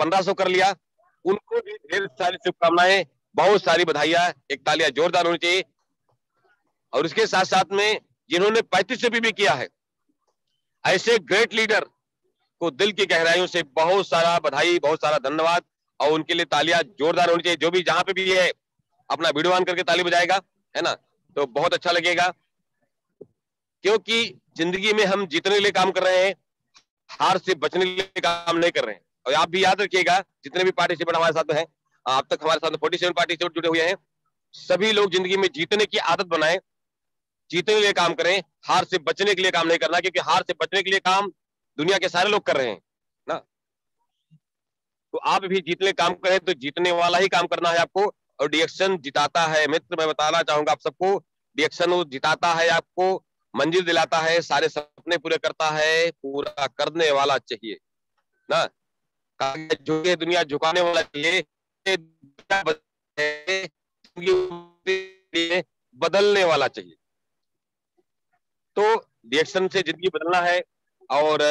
1500 कर लिया, उनको भी ढेर सारी शुभकामनाएं, बहुत सारी बधाइयां, एक तालियां जोरदार होनी चाहिए। और इसके साथ साथ में जिन्होंने 3500 भी किया है, ऐसे ग्रेट लीडर को दिल की गहराइयों से बहुत सारा बधाई, बहुत सारा धन्यवाद, और उनके लिए तालियां जोरदार होनी चाहिए। जो भी जहां पे भी है अपना वीडियो ऑन करके ताली बजाएगा, है ना, तो बहुत अच्छा लगेगा। क्योंकि जिंदगी में हम जीतने के लिए काम कर रहे हैं, हार से बचने के लिए काम नहीं कर रहे हैं। और आप भी याद रखिएगा, जितने भी पार्टिसिपेंट हमारे साथ हैं, अब तक हमारे साथ 47 पार्टिसिपेंट जुड़े हुए हैं, सभी लोग जिंदगी में जीतने की आदत बनाएं, जीतने के लिए काम करें, हार से बचने के लिए काम नहीं करना, क्योंकि हार से बचने के लिए काम दुनिया के सारे लोग कर रहे हैं ना। तो आप भी जीतने काम करें, तो जीतने वाला ही काम करना है आपको। और डिएक्शन जिताता है मित्र, मैं बताना चाहूंगा आप सबको, डिएक्शन वो जिताता है आपको, मंजिल दिलाता है, सारे सपने पूरे करता है, पूरा करने वाला चाहिए ना। झुके दुनिया झुकाने वाला चाहिए, बदलने वाला चाहिए। तो रिएक्शन से जिंदगी बदलना है। और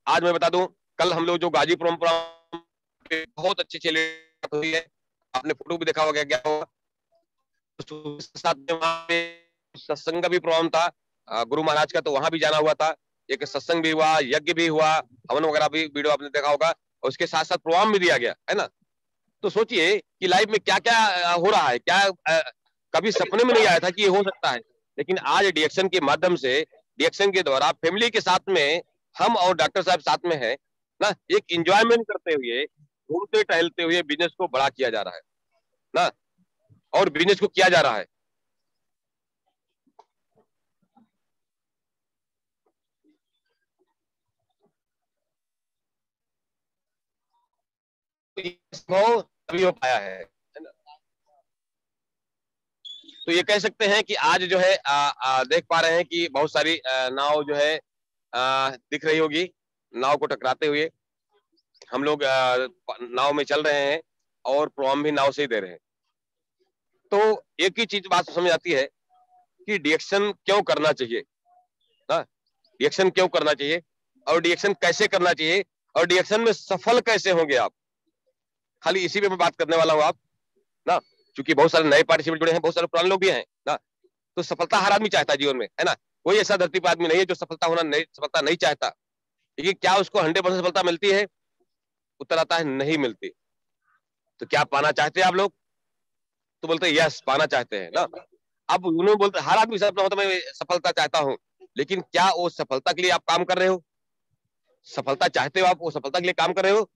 आज मैं बता दूं, कल हम लोग जो गाजीपुर बहुत अच्छी चली हुई है, आपने फोटो भी देखा होगा, क्या होगा, साथ में वहां पे सत्संग का भी प्रोग्राम था, गुरु महाराज का, तो वहां भी जाना हुआ था। एक सत्संग भी हुआ, यज्ञ भी हुआ, हवन वगैरह भी वीडियो आपने देखा होगा, और उसके साथ साथ प्रोग्राम भी दिया गया, है ना। तो सोचिए कि लाइफ में क्या क्या हो रहा है, क्या कभी सपने में नहीं आया था कि ये हो सकता है। लेकिन आज डिएक्शन के माध्यम से, डिएक्शन के द्वारा फैमिली के साथ में हम और डॉक्टर साहब साथ में है ना, एक इंजॉयमेंट करते हुए, घूमते टहलते हुए बिजनेस को बड़ा किया जा रहा है ना, और बिजनेस को किया जा रहा है। तभी हो पाया है ना। तो ये कह सकते हैं कि आज जो है देख पा रहे हैं कि बहुत सारी नाव जो है दिख रही होगी, नाव को टकराते हुए हम लोग नाव में चल रहे हैं, और प्रोग्राम भी नाव से ही दे रहे हैं। तो एक ही चीज बात समझ आती है कि डिएक्शन क्यों करना चाहिए ना, डिएक्शन क्यों करना चाहिए, और डिएक्शन कैसे करना चाहिए, और डिएक्शन में सफल कैसे होंगे आप। खाली इसी पे मैं बात करने वाला हूँ आप ना, क्योंकि बहुत सारे नए पार्टिसिपेंट जुड़े हैं, बहुत सारे पुराने लोग भी हैं ना। तो सफलता हर आदमी चाहता है जीवन में, है ना। कोई ऐसा धरती पर आदमी नहीं है जो सफलता नहीं चाहता। लेकिन क्या उसको 100% सफलता मिलती है? उत्तर आता है नहीं मिलती। तो क्या पाना चाहते हैं आप लोग? तो बोलते हैं यस, पाना चाहते हैं ना। अब उन्होंने बोलते हर आदमी सपना होता है मैं सफलता चाहता हूं, लेकिन क्या वो सफलता के लिए आप काम कर रहे हो? सफलता चाहते हो आप, वो सफलता के लिए काम कर रहे हो,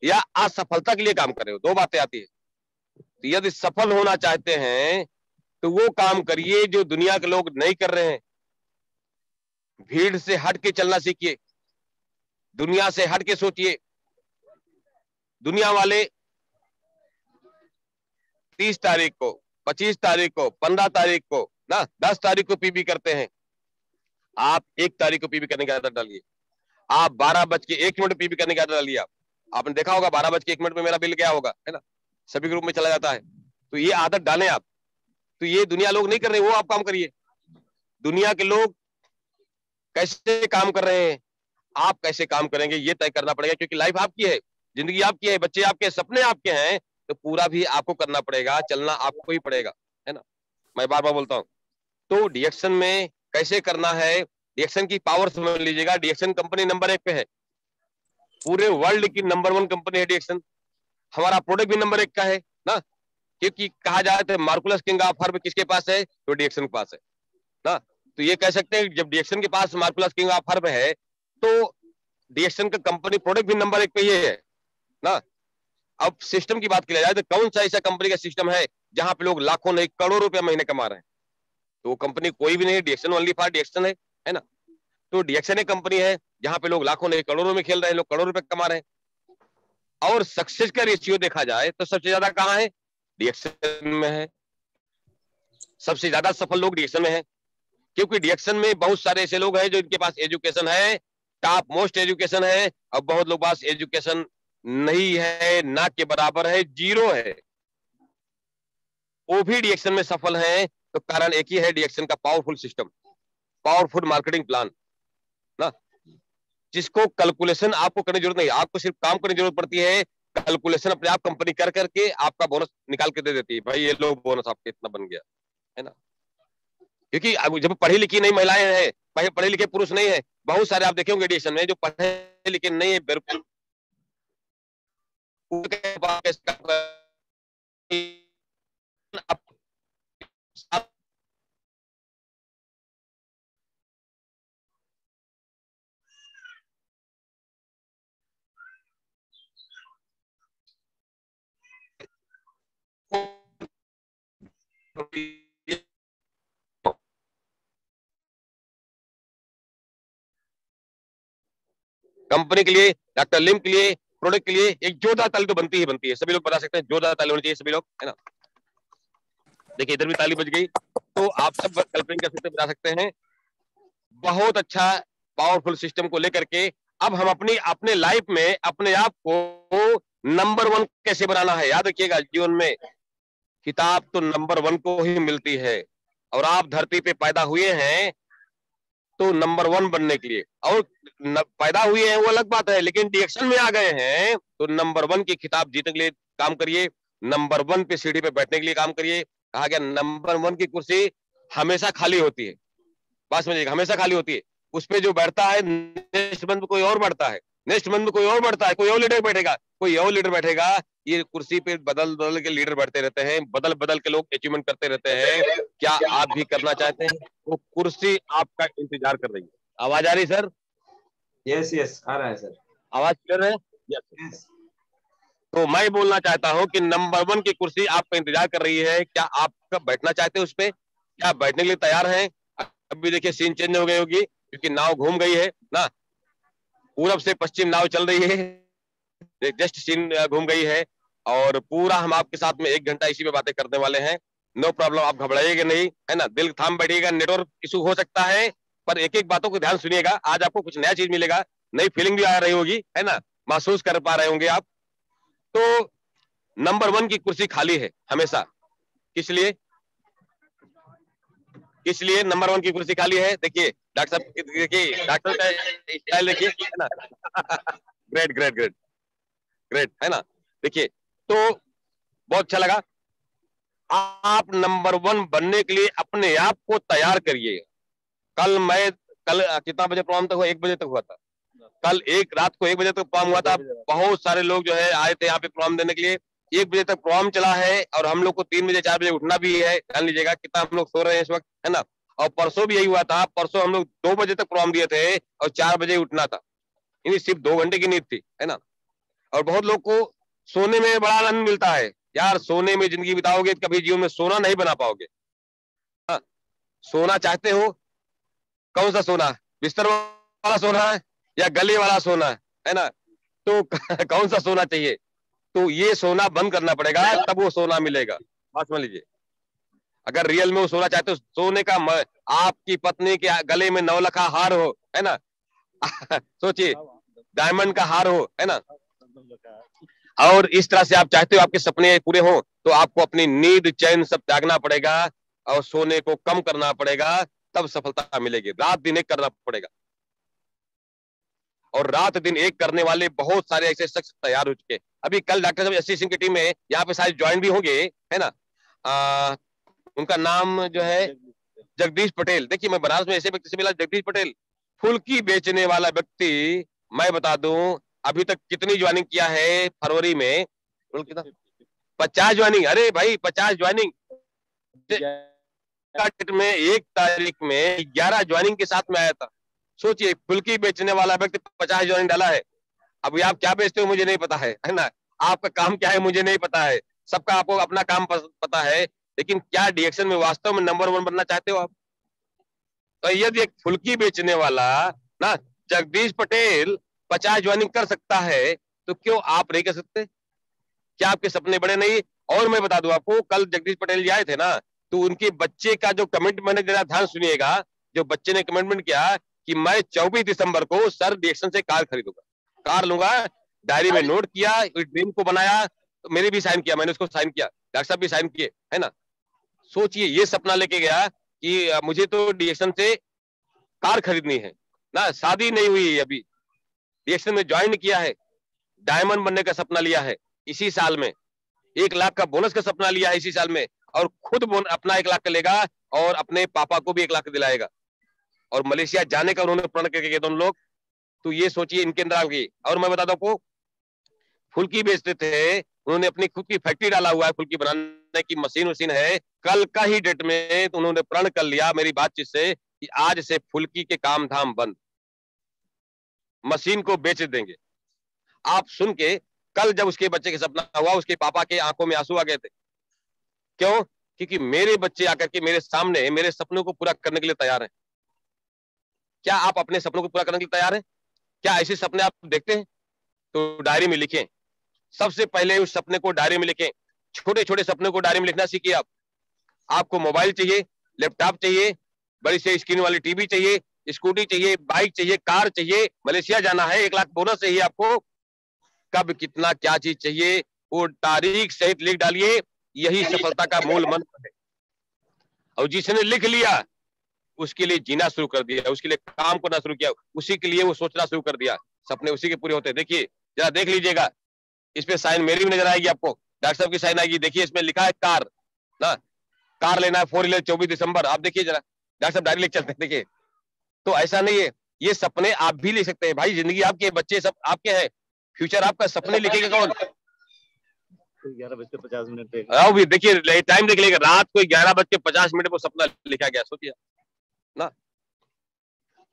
या असफलता के लिए काम कर रहे हो? दो बातें आती है। तो यदि सफल होना चाहते हैं तो वो काम करिए जो दुनिया के लोग नहीं कर रहे हैं। भीड़ से हट के चलना सीखिए, दुनिया से हट के सोचिए। दुनिया वाले 30 तारीख को, 25 तारीख को, 15 तारीख को ना, 10 तारीख को पीबी करते हैं। आप 1 तारीख को पीबी करने की आदत डालिए। आप 12:01 पीबी करने की आदत डालिए। आपने देखा होगा 12:01 में मेरा बिल गया होगा, है ना, सभी ग्रुप में चला जाता है। तो ये आदत डालें आप। तो ये दुनिया लोग नहीं कर रहे, वो आप काम करिए। दुनिया के लोग कैसे काम कर रहे हैं, आप कैसे काम करेंगे, ये तय करना पड़ेगा। क्योंकि लाइफ आपकी है, जिंदगी आपकी है, बच्चे आपके, सपने आपके हैं, तो पूरा भी आपको करना पड़ेगा, चलना आपको ही पड़ेगा, है ना। मैं बार बार बोलता हूँ। तो डिएक्शन में कैसे करना है, डिएक्शन की पावर समझ लीजिएगा। डिएक्शन कंपनी नंबर 1 पे है, पूरे वर्ल्ड की नंबर 1 कंपनी है डिएक्शन। हमारा प्रोडक्ट भी नंबर 1 का है ना, क्योंकि कहा जाए तो मार्कुलस किंग ऑफ हर्ब किसके पास है? तो डिएक्शन के पास है ना। तो ये कह सकते हैं जब डिएक्शन के पास मार्कुलस किंग ऑफ हर्ब है, तो डिएक्शन का कंपनी प्रोडक्ट भी नंबर 1 पे ही है ना। अब सिस्टम की बात की जाए तो कौन सा ऐसा कंपनी का सिस्टम है जहां पे लोग लाखों नहीं करोड़ों रुपया महीने कमा रहे हैं? तो वो कंपनी कोई भी नहीं, डिएक्शन ओनली फॉर डिएक्शन है ना। तो डिएक्शन एक कंपनी है जहां पे लोग लाखों नहीं करोड़ों में खेल रहे हैं, लोग करोड़ों रुपए कमा रहे हैं। और सक्सेस का रेशियो देखा जाए तो सबसे ज्यादा कहां है? डिएक्शन में है। सबसे ज्यादा सफल लोग डिएक्शन में है, क्योंकि डिएक्शन में बहुत सारे ऐसे लोग हैं जो इनके पास एजुकेशन है, टॉप मोस्ट एजुकेशन है, और बहुत लोग पास एजुकेशन नहीं है, ना के बराबर है, जीरो है, वो भी डिएक्शन में सफल है। तो कारण एक ही है, डिएक्शन का powerful system, powerful marketing plan ना, जिसको कैलकुलेशन आपको करने की जरूरत नहीं, आपको सिर्फ काम करने की जरूरत पड़ती है। कैलकुलेशन अपने आप कंपनी कर करके आपका बोनस निकाल के दे देती है, भाई ये लो बोनस आपके इतना बन गया, है ना। क्योंकि अब जब पढ़ी लिखी नई महिलाएं हैं, पढ़े लिखे पुरुष नहीं है, बहुत सारे आप देखे होंगे एडिशन में जो पढ़े लिखे नहीं है, कंपनी के लिए, डॉक्टर लिम के लिए, प्रोडक्ट के लिए एक जोरदार ताली तो बनती है, सभी लोग बता सकते हैं, जोरदार ताली होनी चाहिए सभी लोग, है ना। देखिए इधर भी ताली बज गई, तो आप सब कल्पना कर सकते बता सकते हैं। बहुत अच्छा पावरफुल सिस्टम को लेकर के अब हम अपने लाइफ में अपने आप को नंबर 1 कैसे बनाना है। याद रखिएगा, जीवन में किताब तो नंबर 1 को ही मिलती है, और आप धरती पे पैदा हुए हैं तो नंबर 1 बनने के लिए, और पैदा हुए हैं वो अलग बात है, लेकिन डिएक्शन में आ गए हैं तो नंबर 1 की किताब जीतने के लिए काम करिए, नंबर 1 पे सीढ़ी पे बैठने के लिए काम करिए। कहा गया नंबर 1 की कुर्सी हमेशा खाली होती है, बात समझिएगा, हमेशा खाली होती है। उस पे जो बैठता है नेक्स्ट मंथ में कोई और बैठता है, नेक्स्ट मंथ में कोई और बैठता है, कोई और लीडर बैठेगा, कोई और लीडर बैठेगा। ये कुर्सी पे बदल बदल के लीडर बैठते रहते हैं, बदल बदल के लोग अचीवमेंट करते रहते हैं। क्या आप भी करना चाहते हैं? वो कुर्सी आपका इंतजार कर रही है। आवाज आ रही सर? यस यस आ रहा है सर, आवाज क्लियर है? यस। तो मैं बोलना चाहता हूं कि नंबर 1 की कुर्सी आपका इंतजार कर रही है। क्या आप कब बैठना चाहते हैं उस पर? क्या बैठने के लिए तैयार हैं? अभी देखिए सीन चेंज हो गई होगी, क्योंकि नाव घूम गई है ना, पूरब से पश्चिम नाव चल रही है, जस्ट सीन घूम गई है, और पूरा हम आपके साथ में 1 घंटा इसी पे बातें करने वाले हैं। नो प्रॉब्लम, आप घबराइएगा नहीं, है ना, दिल थाम बैठिएगा। नेटवर्क इशू हो सकता है, पर एक एक बातों को ध्यान सुनिएगा। आज आपको कुछ नया चीज मिलेगा, नई फीलिंग भी आ रही होगी, है ना, महसूस कर पा रहे होंगे आप। तो नंबर 1 की कुर्सी खाली है हमेशा, किस लिए? किस लिए नंबर 1 की कुर्सी खाली है? देखिए डॉक्टर साहब, देखिए डॉक्टर का स्टाइल देखिए, है ना। ग्रेट ग्रेट ग्रेट ग्रेट, है ना। देखिए तो बहुत अच्छा लगा। आप नंबर 1 बनने के लिए अपने आप को तैयार करिए। कल कितना बजे प्रोग्राम तक हुआ? 1 बजे तक हुआ था। कल एक रात को 1 बजे तक प्रोग्राम हुआ था। बहुत सारे लोग जो है आए थे यहाँ पे प्रोग्राम देने के लिए। 1 बजे तक प्रोग्राम चला है, और हम लोग को 3 बजे 4 बजे उठना भी है। ध्यान लीजिएगा कितना हम लोग सो रहे हैं इस वक्त, है ना। और परसों भी यही हुआ था, परसों हम लोग 2 बजे तक प्रोग्राम दिए थे और 4 बजे उठना था, यानी सिर्फ 2 घंटे की नींद थी, है ना। और बहुत लोग को सोने में बड़ा आनंद मिलता है। यार सोने में जिंदगी बिताओगे कभी जीवन में सोना नहीं बना पाओगे। हाँ, सोना चाहते हो? कौन सा सोना? बिस्तर वाला सोना है या गले वाला सोना है ना? तो कौन सा सोना चाहिए? तो ये सोना बंद करना पड़ेगा, तब वो सोना मिलेगा। बात समझ लीजिए, अगर रियल में वो सोना चाहते हो, सोने का आपकी पत्नी के गले में 9 लखा हार हो, है ना। सोचिए, डायमंड का हार हो, है ना, और इस तरह से आप चाहते हो आपके सपने पूरे हो, तो आपको अपनी नींद चैन सब त्यागना पड़ेगा और सोने को कम करना पड़ेगा, तब सफलता मिलेगी। रात दिन एक करना पड़ेगा, और रात दिन एक करने वाले बहुत सारे ऐसे शख्स तैयार हो चुके। अभी कल डॉक्टर साहब एसोसिएशन की टीम में यहाँ पे शायद ज्वाइन भी होंगे, है ना। उनका नाम जो है जगदीश पटेल। देखिए मैं बनारस में ऐसे व्यक्ति से मिला, जगदीश पटेल, फुल्की बेचने वाला व्यक्ति। मैं बता दूं अभी तक कितनी ज्वाइनिंग किया है फरवरी में, 50 ज्वाइनिंग। अरे भाई 50 ज्वाइनिंग में 1 तारीख में 11 ज्वाइनिंग के साथ में आया था। सोचिए, फुल्की बेचने वाला व्यक्ति 50 ज्वाइनिंग डाला है। अभी आप क्या बेचते हो मुझे नहीं पता है ना, आपका काम क्या है मुझे नहीं पता है, सबका आपको अपना काम पता है, लेकिन क्या डिएक्शन में वास्तव में नंबर 1 बनना चाहते हो आप? तो यदि एक फुल्की बेचने वाला ना जगदीश पटेल 50 ज्वाइनिंग कर सकता है, तो क्यों आप नहीं कर सकते? क्या आपके सपने बड़े नहीं? और मैं बता दूं आपको, कल जगदीश पटेल जी आए थे ना, तो उनके बच्चे का जो कमिटमेंट है, जरा ध्यान सुनिएगा। जो बच्चे ने कमिटमेंट किया कि मैं 24 दिसंबर को सर डिएक्शन से कार खरीदूंगा, कार लूंगा, डायरी में नोट किया, ड्रीम को बनाया, तो मेरे भी साइन किया, मैंने उसको साइन किया, डॉक्टर साहब भी साइन किए, है ना। सोचिए, ये सपना लेके गया कि मुझे तो डिएक्शन से कार खरीदनी है ना, शादी नहीं हुई अभी, डिएक्शन में ज्वाइन किया है, डायमंड बनने का सपना लिया है इसी साल में, 1 लाख का बोनस का सपना लिया है इसी साल में, और खुद अपना 1 लाख का लेगा और अपने पापा को भी 1 लाख दिलाएगा, और मलेशिया जाने का उन्होंने प्रण करके गए दोनों लोग। तो ये सोचिए इनके अंदर आ गई। और मैं बता दूं आपको, फुल्की बेचते थे, उन्होंने अपनी खुद की फैक्ट्री डाला हुआ है, फुल्की बनाने की मशीन है। कल का ही डेट में तो उन्होंने प्रण कर लिया मेरी बातचीत से कि आज से फुल्की के काम धाम बंद, मशीन को बेच देंगे। आप सुन के कल जब उसके बच्चे का सपना हुआ, उसके पापा के आंखों में आंसू आ गए थे। क्यों? क्योंकि मेरे बच्चे आकर के मेरे सामने मेरे सपनों को पूरा करने के लिए तैयार हैं। क्या आप अपने सपनों को पूरा करने के लिए तैयार हैं? क्या ऐसे सपने आप देखते हैं? तो डायरी में लिखें। सबसे पहले उस सपने को डायरी में लिखें। छोटे छोटे सपने को डायरी में लिखना सीखिए आप। आपको मोबाइल चाहिए, लैपटॉप चाहिए, बड़ी से स्क्रीन वाली टीवी चाहिए, स्कूटी चाहिए, बाइक चाहिए, कार चाहिए, मलेशिया जाना है, 1 लाख बोनस चाहिए आपको, कब कितना क्या चीज चाहिए वो तारीख सहित लिख डालिए। यही सफलता का मूल मंत्र है। और जिसने लिख लिया उसके लिए जीना शुरू कर दिया, उसके लिए काम करना शुरू किया, उसी के लिए वो सोचना शुरू कर दिया, सपने उसी के पूरे होते हैं। देखिए जरा देख लीजिएगा, इस पे साइन मेरी भी नजर आएगी आपको, डॉक्टर साहब की साइन आएगी। देखिए इसमें लिखा है कार ना, कार लेना है 4 व्हीलर 24 दिसंबर। आप देखिए जरा, डॉक्टर साहब डायरी लिख चलते हैं। देखिए तो ऐसा नहीं है, ये सपने आप भी लिख सकते हैं भाई। जिंदगी आपके, बच्चे सब आपके हैं, फ्यूचर आपका। सपने लिखेगा कौन? 11:50 आओ भी देखिए, टाइम देख लीजिएगा, रात को 11:50 को सपना लिखा गया, सोचिए ना।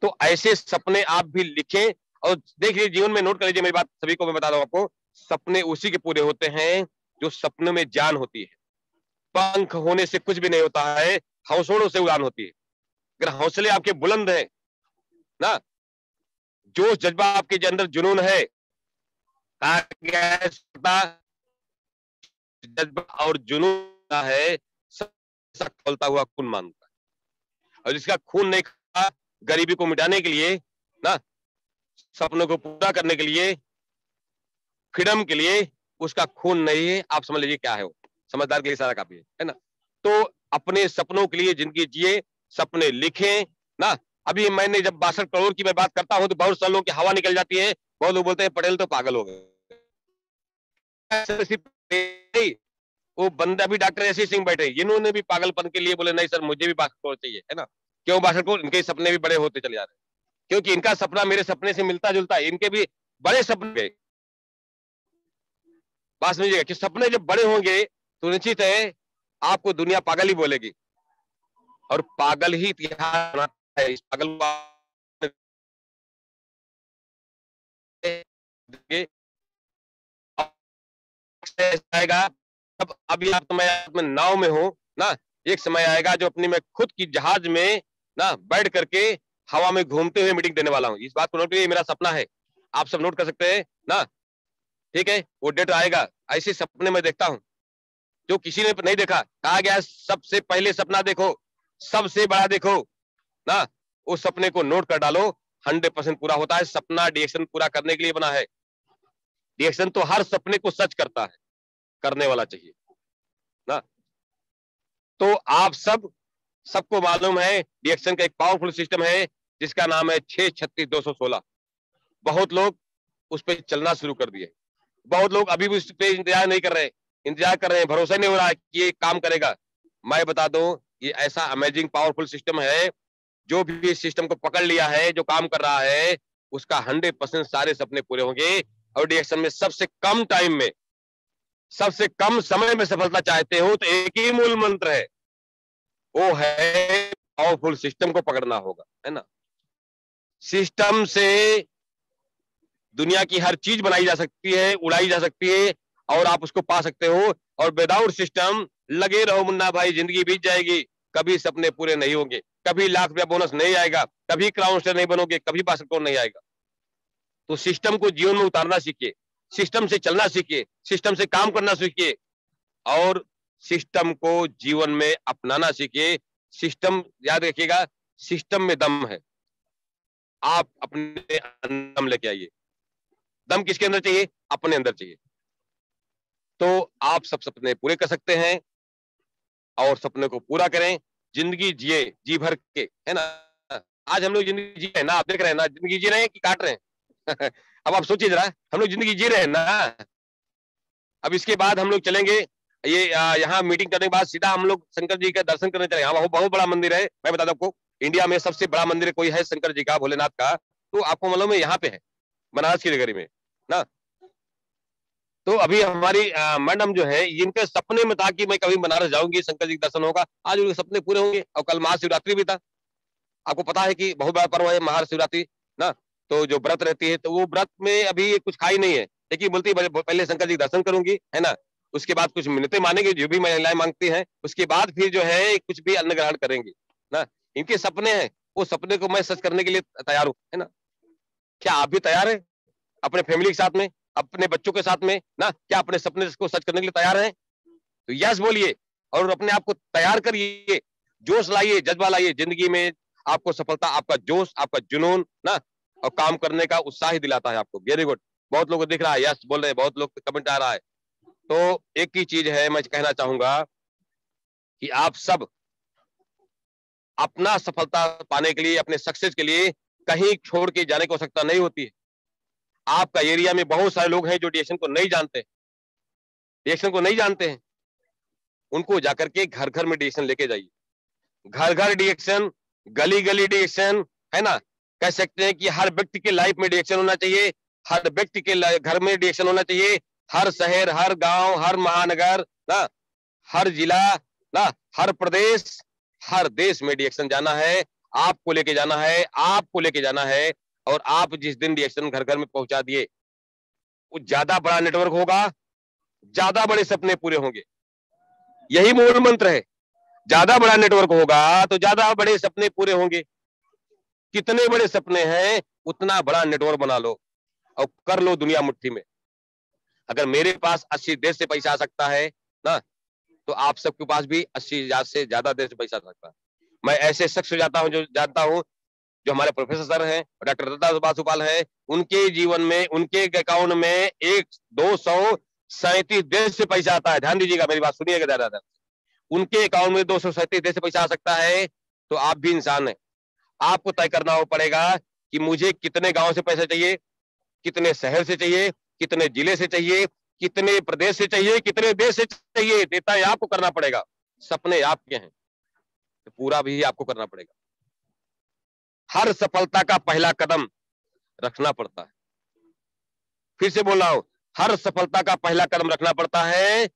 तो ऐसे सपने आप भी लिखें और देखिए जीवन में नोट कर लीजिए। मेरी बात सभी को मैं बता रहा हूं आपको, सपने उसी के पूरे होते हैं जो सपनों में जान होती है। पंख होने से कुछ भी नहीं होता है, हौसलों से उड़ान होती है। अगर हौसले आपके बुलंद है ना, जोश जज्बा आपके अंदर, जुनून है, जज्बा और जुनून है, सब खोलता हुआ खून मांगता है। और जिसका खून नहीं खा, गरीबी को मिटाने के लिए ना, सपनों को पूरा करने के लिए, फ्रीडम के लिए, उसका खून नहीं है। आप समझ लीजिए क्या है वो, समझदार के लिए सारा काफी है ना। तो अपने सपनों के लिए जिंदगी जिए, सपने लिखें ना। अभी मैंने जब 62 करोड़ की मैं बात करता हूं तो बहुत सारे लोगों की हवा निकल जाती है। बहुत लोग बोलते हैं पटेल तो पागल हो गए। वो बंदा भी डॉक्टर ऐसे सिंह बैठे, इन्होंने भी पागलपन के लिए बोले नहीं सर मुझे भी 62 करोड़ चाहिए, है ना। क्यों 62 करोड़? इनके सपने भी बड़े होते चले जा रहे हैं, क्योंकि इनका सपना मेरे सपने से मिलता जुलता है। इनके भी बड़े सपने, बात समझिएगा कि सपने जब बड़े होंगे तो निश्चित है आपको दुनिया पागल ही बोलेगी, और पागल ही इतिहास बनाता है। इस पागल आएगा तब, अभी आप मैं नाव में हूं ना, एक समय आएगा जो अपनी मैं खुद की जहाज में ना बैठ करके हवा में घूमते हुए मीटिंग देने वाला हूं। इस बात को नोट करिए, मेरा सपना है, आप सब नोट कर सकते हैं ना। ठीक है, वो डेट आएगा। ऐसे सपने में देखता हूं जो किसी ने नहीं देखा। कहा गया सबसे पहले सपना देखो, सबसे बड़ा देखो ना, उस सपने को नोट कर डालो। 100% पूरा होता है। सपना डिएक्शन पूरा करने के लिए बना है। डिएक्शन तो हर सपने को सच करता है, करने वाला चाहिए ना। तो आप सबको मालूम है डिएक्शन का एक पावरफुल सिस्टम है जिसका नाम है 636-216। बहुत लोग उस पर चलना शुरू कर दिए, बहुत लोग अभी भी उस पर इंतजार नहीं कर रहे, इंतजार कर रहे हैं, भरोसा नहीं हो रहा है कि ये काम करेगा। मैं बता दूं, ये ऐसा अमेजिंग पावरफुल सिस्टम है, जो भी इस सिस्टम को पकड़ लिया है, जो काम कर रहा है, उसका 100% सारे सपने पूरे होंगे। और डिएक्शन में सबसे कम टाइम में, सबसे कम समय में सफलता चाहते हो तो एक ही मूल मंत्र है, वो है पावरफुल सिस्टम को पकड़ना होगा, है ना। सिस्टम से दुनिया की हर चीज बनाई जा सकती है, उड़ाई जा सकती है, और आप उसको पा सकते हो। और विदाउट सिस्टम लगे रहो मुन्ना भाई, जिंदगी बीत जाएगी, कभी सपने पूरे नहीं होंगे, कभी लाख रुपया बोनस नहीं आएगा, कभी क्राउन स्टार नहीं बनोगे, कभी 62 करोड़ नहीं आएगा। तो सिस्टम को जीवन में उतारना सीखिए, सिस्टम से चलना सीखिए, सिस्टम से काम करना सीखिए, और सिस्टम को जीवन में अपनाना सीखिए। सिस्टम याद रखिएगा, सिस्टम में दम है। आप अपने अंदर दम लेके आइए। दम किसके अंदर चाहिए? अपने अंदर चाहिए। तो आप सब सपने पूरे कर सकते हैं, और सपने को पूरा करें। जिंदगी जिए जी भर के, है ना। आज हम लोग जिंदगी जी रहे हैं ना, आप देख रहे हैं ना, जिंदगी जी रहे हैं कि काट रहे हैं अब आप सोचिए जरा, हम लोग जिंदगी जी रहे हैं ना। अब इसके बाद हम लोग चलेंगे, ये यहाँ मीटिंग करने के बाद सीधा हम लोग शंकर जी का दर्शन करने चले। यहाँ बहुत बड़ा मंदिर है, मैं बता दूं आपको, इंडिया में सबसे बड़ा मंदिर कोई है शंकर जी का, भोलेनाथ का, तो आपको मालूम है यहाँ पे है, बनारस की नगरी में ना। तो अभी हमारी मैडम जो है, इनके सपने में था कि मैं कभी बनारस जाऊंगी, शंकर जी का दर्शन होगा, आज उनके सपने पूरे होंगे। और कल महाशिवरात्रि भी था, आपको पता है कि बहुत बड़ा पर्व है महाशिवरात्रि ना। तो जो व्रत रहती है, तो वो व्रत में अभी कुछ खाई नहीं है, लेकिन बोलती है पहले शंकर जी दर्शन करूंगी, है ना, उसके बाद कुछ मिन्नतें मानेंगे, जो भी महिलाएं मांगती हैं, उसके बाद फिर जो है कुछ भी अन्न ग्रहण करेंगे ना। इनके सपने हैं, वो सपने को मैं सच करने के लिए तैयार हूँ, है ना। क्या आप भी तैयार हैं अपने फैमिली के साथ में, अपने बच्चों के साथ में ना? क्या अपने सपने को सच करने के लिए तैयार हैं? तो यस बोलिए और अपने आप को तैयार करिए, जोश लाइए, जज्बा लाइए जिंदगी में। आपको सफलता, आपका जोश, आपका जुनून ना, और काम करने का उत्साह ही दिलाता है आपको। वेरी गुड, बहुत लोगों को दिख रहा है, यस बोल रहे हैं, बहुत लोग कमेंट आ रहा है। तो एक ही चीज है, मैं कहना चाहूंगा कि आप सब अपना सफलता पाने के लिए, अपने सक्सेस के लिए कहीं छोड़ के जाने की आवश्यकता नहीं होती है। आपका एरिया में बहुत सारे लोग हैं जो डिएक्शन को नहीं जानते, डिएक्शन को नहीं जानते हैं, उनको जाकर के घर घर में डिएक्शन लेके जाइए। घर घर डिएक्शन, गली गली डिएक्शन, है ना। कह सकते हैं कि हर व्यक्ति के लाइफ में डिएक्शन होना चाहिए, हर व्यक्ति के घर में डिएक्शन होना चाहिए, हर शहर, हर गांव, हर महानगर ना, हर जिला ना, हर प्रदेश, हर देश में डिएक्शन जाना है। आपको लेके जाना है, आपको लेके जाना है। और आप जिस दिन डिएक्शन घर घर में पहुंचा दिए, वो ज्यादा बड़ा नेटवर्क होगा, ज्यादा बड़े सपने पूरे होंगे। यही मूल मंत्र है, ज्यादा बड़ा नेटवर्क होगा तो ज्यादा बड़े सपने पूरे होंगे। कितने बड़े सपने हैं, उतना बड़ा नेटवर्क बना लो और कर लो दुनिया मुट्ठी में। अगर मेरे पास 80 देश से पैसा आ सकता है ना, तो आप सबके पास भी 80,000 से ज्यादा देश से पैसा आ सकता है। मैं ऐसे शख्स जाता हूं, जो जानता हूं, जो हमारे प्रोफेसर सर हैं, डॉक्टर दत्ता बासुपाल हैं, उनके जीवन में, उनके अकाउंट में 237 देश से पैसा आता है। ध्यान दीजिएगा, मेरी बात सुनिएगा ज्यादा। उनके अकाउंट में 237 देश से पैसा आ सकता है, तो आप भी इंसान हैं। आपको तय करना पड़ेगा कि मुझे कितने गांव से पैसा चाहिए, कितने शहर से चाहिए, कितने जिले से चाहिए, कितने प्रदेश से चाहिए, कितने देश से चाहिए। देता है आपको करना पड़ेगा। सपने आपके हैं, तो पूरा भी आपको करना पड़ेगा। हर सफलता का पहला कदम रखना पड़ता है। फिर से बोल रहा हूं, हर सफलता का पहला कदम रखना पड़ता है।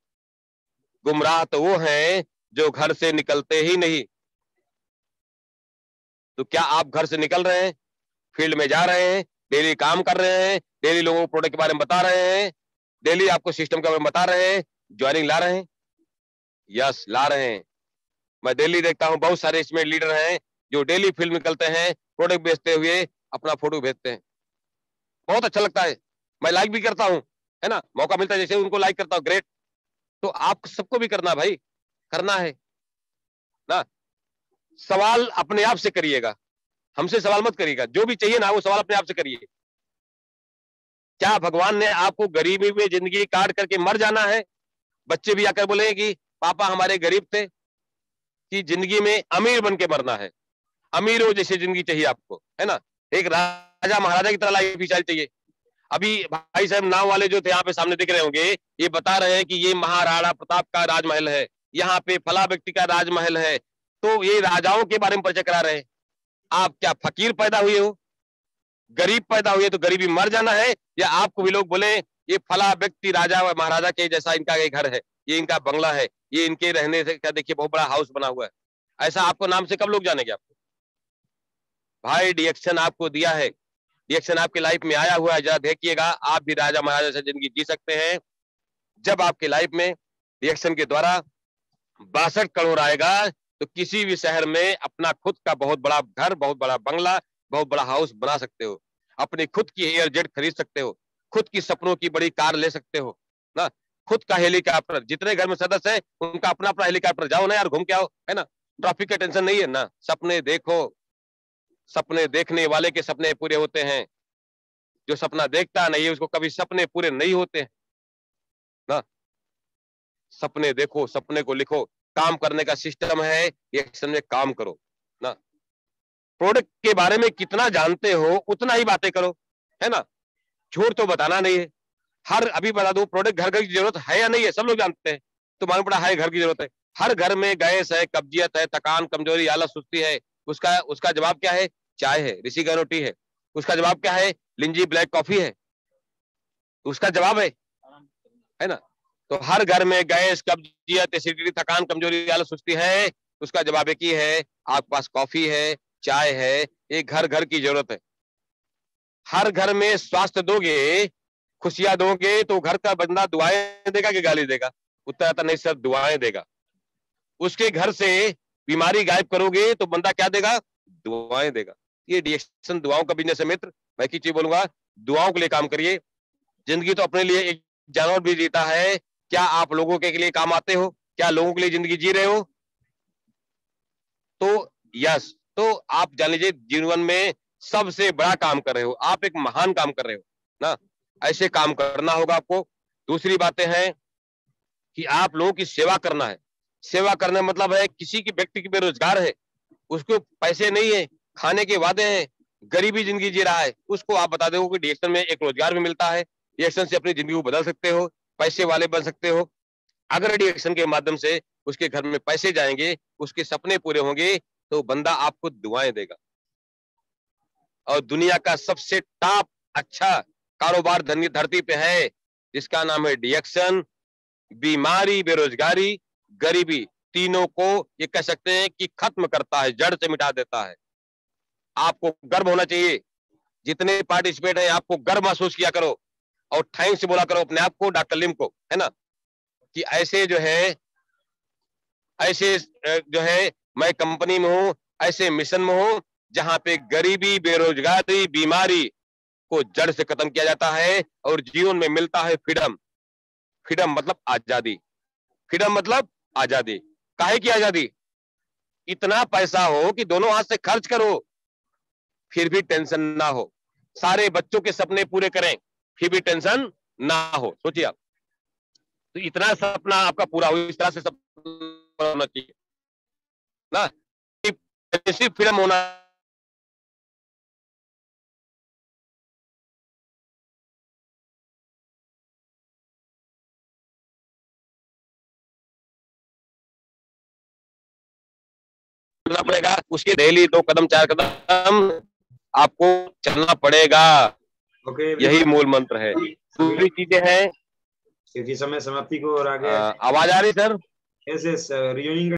गुमराह तो वो हैं जो घर से निकलते ही नहीं। तो क्या आप घर से निकल रहे हैं, फील्ड में जा रहे हैं, डेली काम कर रहे हैं, डेली लोगों को प्रोडक्ट के बारे में बता रहे हैं, डेली आपको सिस्टम के बारे में बता रहे हैं, ज्वाइनिंग ला रहे हैं? यस, ला रहे हैं। मैं डेली देखता हूं बहुत सारे इसमें लीडर हैं जो डेली फील्ड निकलते हैं, प्रोडक्ट बेचते हुए अपना फोटो भेजते हैं। बहुत अच्छा लगता है, मैं लाइक भी करता हूं, है ना, मौका मिलता है जैसे उनको लाइक करता हूं, ग्रेट। तो आप सबको भी करना भाई, करना है ना। सवाल अपने आप से करिएगा, हमसे सवाल मत करिएगा। जो भी चाहिए ना, वो सवाल अपने आप से करिए। क्या भगवान ने आपको गरीबी में जिंदगी काट करके मर जाना है? बच्चे भी आकर बोलेंगे कि पापा हमारे गरीब थे, कि जिंदगी में अमीर बन के मरना है, अमीरों जैसी जिंदगी चाहिए आपको, है ना। एक राजा महाराजा की तरह लाइफ स्टाइल चाहिए। अभी भाई साहब नाव वाले जो थे यहाँ पे सामने दिख रहे होंगे, ये बता रहे हैं कि ये महाराणा प्रताप का राजमहल है, यहाँ पे फला व्यक्ति का राजमहल है। तो ये राजाओं के बारे में परिचय करा रहे हैं। आप क्या फकीर पैदा हुए हो, गरीब पैदा हुए तो गरीबी मर जाना है? या आपको भी लोग बोले ये फला व्यक्ति राजा व महाराजा के जैसा इनका ये घर है, ये इनका बंगला है, ये इनके रहने से क्या देखिए बहुत बड़ा हाउस बना हुआ है, ऐसा आपको नाम से कब लोग जानेंगे आपको? भाई डिएक्शन आपको दिया है, डिएक्शन आपके लाइफ में आया हुआ है, जरा देखिएगा आप भी राजा महाराजा से जिंदगी जी सकते हैं। जब आपके लाइफ में डिएक्शन के द्वारा 62 करोड़ आएगा, तो किसी भी शहर में अपना खुद का बहुत बड़ा घर, बहुत बड़ा बंगला, बहुत बड़ा हाउस बना सकते हो, अपनी खुद की एयर जेट खरीद सकते हो, खुद की सपनों की बड़ी कार ले सकते हो ना, खुद का हेलीकॉप्टर। जितने घर में सदस्य है उनका अपना अपना हेलीकॉप्टर, जाओ ना यार, घूम के आओ, है ना। ट्रैफिक का टेंशन नहीं है ना। सपने देखो, सपने देखने वाले के सपने पूरे होते हैं, जो सपना देखता नहीं है उसको कभी सपने पूरे नहीं होते हैं ना। सपने देखो, सपने को लिखो, काम करने का सिस्टम है, एक्शन में काम करो ना। प्रोडक्ट के बारे में कितना जानते हो उतना ही बातें करो, है ना। झूठ तो बताना नहीं है। हर अभी बता दूं, प्रोडक्ट घर घर की जरूरत है या नहीं है, सब लोग जानते हैं, तो मालूम पड़ा है घर की जरूरत है। हर घर में गैस है, कब्जियत है, थकान, कमजोरी, आलस, सुस्ती है। उसका उसका जवाब क्या है? चाय है, ऋषि का रोटी है। उसका जवाब क्या है? लिंजी ब्लैक कॉफी है। उसका जवाब है ना? तो हर घर में गैस, कब्जियत, एसिडिटी, थकान, कमजोरी, आलस, सुस्ती है। उसका जवाब एक ही है, आपके पास कॉफी है, चाय है। ये घर घर की जरूरत है। हर घर में स्वास्थ्य दोगे, खुशियां दोगे, तो घर का बंदा दुआएं देगा कि गाली देगा? उत्तर आता नहीं सर, दुआएं देगा। उसके घर से बीमारी गायब करोगे तो बंदा क्या देगा? दुआएं देगा। ये डिएक्शन दुआओं का बिजनेस है मित्र। मैं की चीज बोलूंगा, दुआओं के लिए काम करिए। जिंदगी तो अपने लिए एक जानवर भी जीता है। क्या आप लोगों के लिए काम आते हो? क्या लोगों के लिए जिंदगी जी रहे हो? तो यस, तो आप जान लीजिए जीवन में सबसे बड़ा काम कर रहे हो, आप एक महान काम कर रहे हो ना। ऐसे काम करना होगा आपको। दूसरी बातें हैं कि आप लोगों की सेवा करना है। सेवा करने मतलब है किसी की व्यक्ति की बेरोजगार है, उसको पैसे नहीं है, खाने के वादे हैं, गरीबी जिंदगी जी रहा है, उसको आप बता दो कि डिएक्शन में एक रोजगार भी मिलता है, डिएक्शन से अपनी जिंदगी को बदल सकते हो, पैसे वाले बन सकते हो। अगर डिएक्शन के माध्यम से उसके घर में पैसे जाएंगे, उसके सपने पूरे होंगे, तो बंदा आपको दुआएं देगा। और दुनिया का सबसे टॉप अच्छा कारोबार धरती पे है, जिसका नाम है डिएक्शन। बीमारी, बेरोजगारी, गरीबी, तीनों को ये कह सकते हैं कि खत्म करता है, जड़ से मिटा देता है। आपको गर्व होना चाहिए। जितने पार्टिसिपेट हैं, आपको गर्व महसूस किया करो और थैंक्स बोला करो अपने आप को, डॉक्टर लिम को, है ना, कि ऐसे जो है, ऐसे जो है मैं कंपनी में हूं, ऐसे मिशन में हूं, जहां पे गरीबी, बेरोजगारी, बीमारी को जड़ से खत्म किया जाता है और जीवन में मिलता है फ्रीडम। फ्रीडम मतलब आजादी। फ्रीडम मतलब आजादी। काहे की आजादी? इतना पैसा हो कि दोनों हाथ से खर्च करो, फिर भी टेंशन ना हो। सारे बच्चों के सपने पूरे करें, फिर भी टेंशन ना हो। सोचिए आप, तो इतना सपना आपका पूरा हो, इस तरह से सपना होना चाहिए ना, सिर्फ फ्रीडम होना। चलना पड़ेगा, उसके डेली 2 कदम 4 कदम आपको चलना पड़ेगा। ओके यही मूल मंत्र है। दूसरी चीजें हैं, क्योंकि समय समाप्ति को और आगे आवाज आ रही सर? Yes yes रियूनिंग